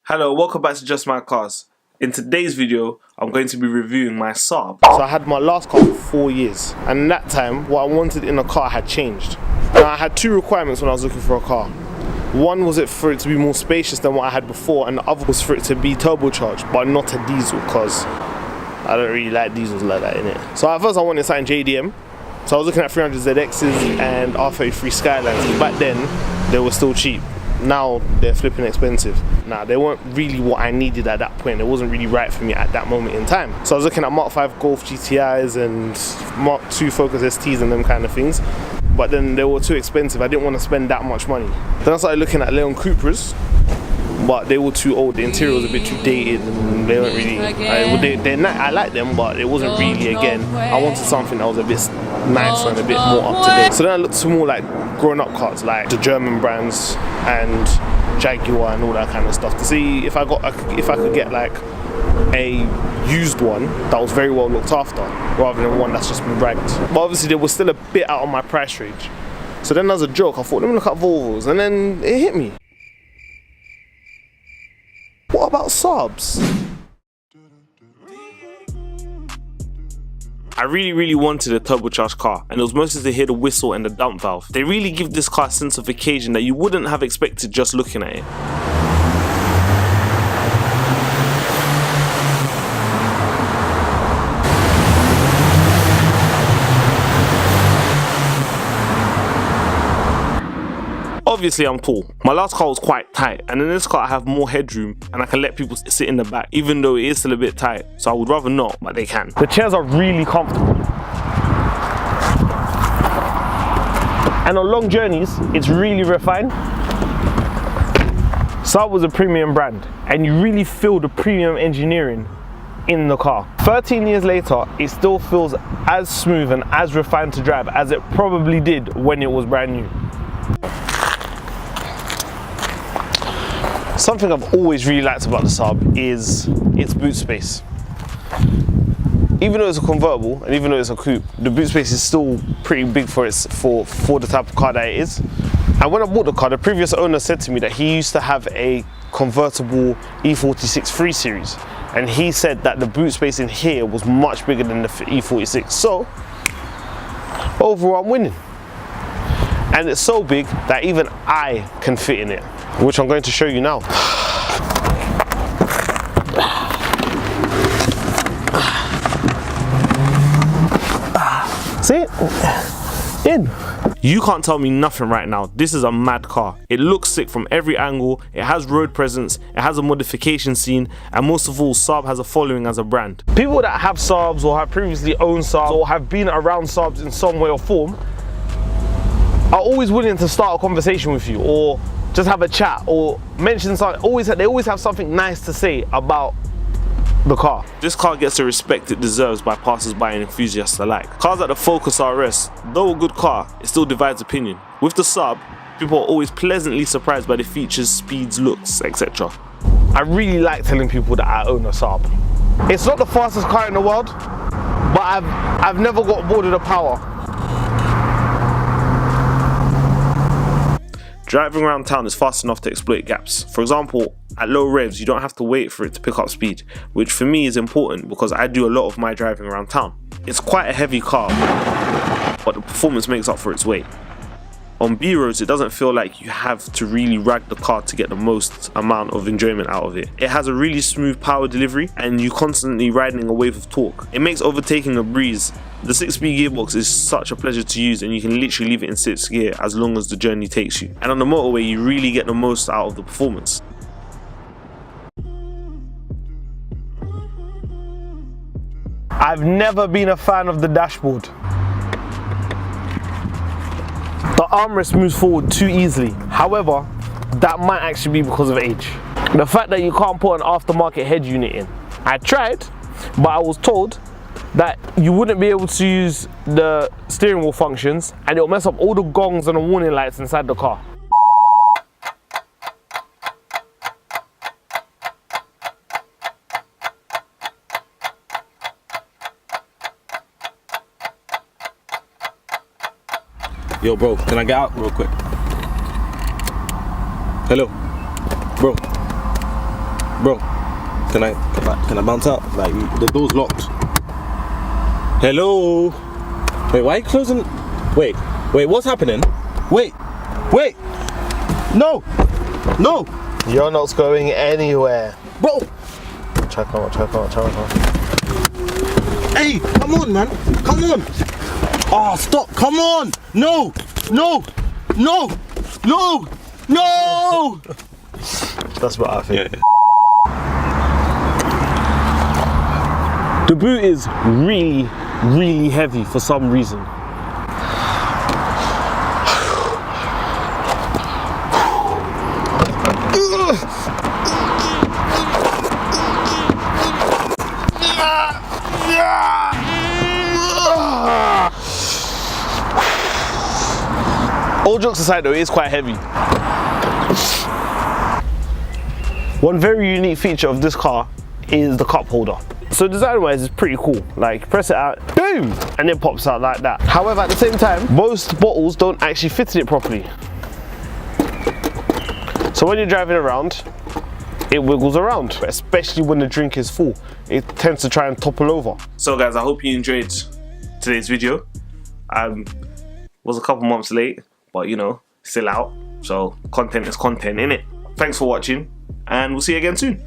Hello, welcome back to Just My Cars. In today's video, I'm going to be reviewing my Saab. So I had my last car for 4 years, and in that time, what I wanted in a car had changed. Now I had two requirements when I was looking for a car. One was for it to be more spacious than what I had before, and the other was for it to be turbocharged, but not a diesel, because I don't really like diesels like that, innit? So at first I wanted something JDM. So I was looking at 300ZXs and R33 Skylines. Back then, they were still cheap. Now they're flipping expensive. Now they weren't really what I needed at that point. It wasn't really right for me at that moment in time. So I was looking at Mark 5 Golf GTIs and Mark 2 Focus STs and them kind of things. But then they were too expensive. I didn't want to spend that much money. Then I started looking at Leon Cupras, but they were too old. The interior was a bit too dated and they weren't really, I like them, but it wasn't really, again, I wanted something that was a bit nicer and a bit more up to date. So then I looked to more like grown up cars, like the German brands and Jaguar and all that kind of stuff, to see if I could get like a used one that was very well looked after, rather than one that's just been ragged. But obviously they were still a bit out of my price range. So then as a joke, I thought, let me look at Volvos, and then it hit me. What about Saabs? I really wanted a turbocharged car, and it was mostly to hear the whistle and the dump valve. They really give this car a sense of occasion that you wouldn't have expected just looking at it. Obviously I'm tall. My last car was quite tight, and in this car I have more headroom and I can let people sit in the back, even though it is still a bit tight, so I would rather not, but they can. The chairs are really comfortable. And on long journeys, it's really refined. Saab was a premium brand, and you really feel the premium engineering in the car. 13 years later, it still feels as smooth and as refined to drive as it probably did when it was brand new. Something I've always really liked about the Saab is its boot space. Even though it's a convertible and even though it's a coupe, the boot space is still pretty big for the type of car that it is. And when I bought the car, the previous owner said to me that he used to have a convertible E46 3 Series, and he said that the boot space in here was much bigger than the E46. So overall, I'm winning. And it's so big that even I can fit in it, which I'm going to show you now. See it? In. You can't tell me nothing right now. This is a mad car. It looks sick from every angle, it has road presence, it has a modification scene, and most of all, Saab has a following as a brand. People that have Saabs or have previously owned Saabs or have been around Saabs in some way or form are always willing to start a conversation with you, or just have a chat, or mention something. They always have something nice to say about the car. This car gets the respect it deserves by passers-by and enthusiasts alike. Cars like the Focus RS, though a good car, it still divides opinion. With the Saab, people are always pleasantly surprised by the features, speeds, looks, etc. I really like telling people that I own a Saab. It's not the fastest car in the world, but I've never got bored of the power. Driving around town is fast enough to exploit gaps. For example, at low revs, you don't have to wait for it to pick up speed, which for me is important because I do a lot of my driving around town. It's quite a heavy car, but the performance makes up for its weight. On B roads, it doesn't feel like you have to really rag the car to get the most amount of enjoyment out of it. It has a really smooth power delivery, and you're constantly riding a wave of torque. It makes overtaking a breeze. The 6-speed gearbox is such a pleasure to use, and you can literally leave it in 6th gear as long as the journey takes you. And on the motorway, you really get the most out of the performance. I've never been a fan of the dashboard. The armrest moves forward too easily. However, that might actually be because of age. The fact that you can't put an aftermarket head unit in. I tried, but I was told that you wouldn't be able to use the steering wheel functions, and it'll mess up all the gongs and the warning lights inside the car. Yo, bro, can I get out real quick? Hello, bro. Bro, can I bounce out? Like, the door's locked. Hello? Wait, why are you closing? Wait, what's happening? Wait. No. You're not going anywhere. Bro. Check out. Hey, come on, man. Come on. Oh, stop. Come on. No. That's what I think. Yeah. The boot is really, really heavy for some reason. All jokes aside though, it is quite heavy. One very unique feature of this car is the cup holder. So design wise it's pretty cool. Like press it out, boom, and it pops out like that. However, at the same time, most bottles don't actually fit in it properly. So when you're driving around, it wiggles around, especially when the drink is full. It tends to try and topple over. So guys, I hope you enjoyed today's video. Was a couple months late, but you know, still out. So content is content, innit? Thanks for watching, and we'll see you again soon.